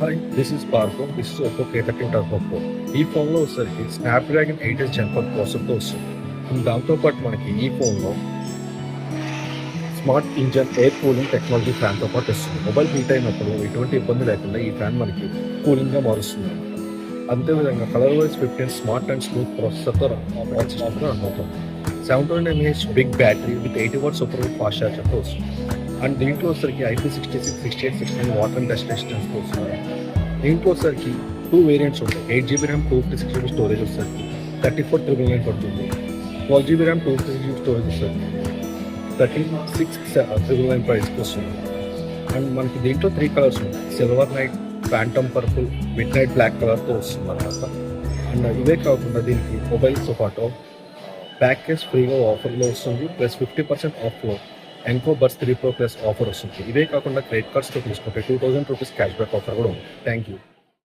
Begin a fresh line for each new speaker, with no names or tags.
Hi, this is పార్కో. This is Oppo K13 turbo pro. ఈ ఫోన్లో వచ్చేసరికి స్నాప్డ్రాగన్ 8s Gen 4 ప్రాసెసర్తో వస్తుంది. దాంతోపాటు మనకి ఈ ఫోన్లో smart engine air cooling technology ఫ్యాన్తో పాటు వస్తుంది. మొబైల్ హీట్ అయినప్పుడు ఎటువంటి ఇబ్బంది లేకుండా ఈ ఫ్యాన్ మనకి కూలింగ్గా మారుస్తుంది. అంతేవిధంగా colour wise 15 smart and smooth ప్రాసెసర్తో రన్ అవుతుంది. 720 mAh big battery with 80 watts super fast ఛార్జర్తో వస్తుంది. అండ్ దీంట్లో వచ్చరికి IP66, 68, 69 వాటర్ అండ్ డస్ట్ రెసిస్టెన్స్తో వస్తుంది. దీంట్లో వచ్చరికి 2 వేరియంట్స్ ఉంటాయి. 8GB ర్యామ్, 256GB స్టోరేజ్ వచ్చరికి 34,999 పడుతుంది. 12GB ర్యామ్, 256GB స్టోరేజ్ వచ్చరికి 36,999 ప్రైస్కి వస్తుంది. అండ్ మనకి దీంట్లో 3 కలర్స్ ఉంటాయి. Silver knight, phantom purple, midnight black కలర్తో వస్తుంది అనమాట. అండ్ ఇవే కాకుండా దీనికి మొబైల్స్తో పాటు బ్యాక్ కేస్ ఫ్రీగా ఆఫర్లో వస్తుంది. ప్లస్ 50% ఆఫ్లో ఎంకో బర్స్ 3 Pro ప్లస్ ఆఫర్ వస్తుంది. ఇవే కాకుండా క్రెడిట్ కార్డ్స్తో తీసుకుంటే 2,000 రూపీస్ క్యాష్ బ్యాక్ ఆఫర్ కూడా ఉంది. Thank you.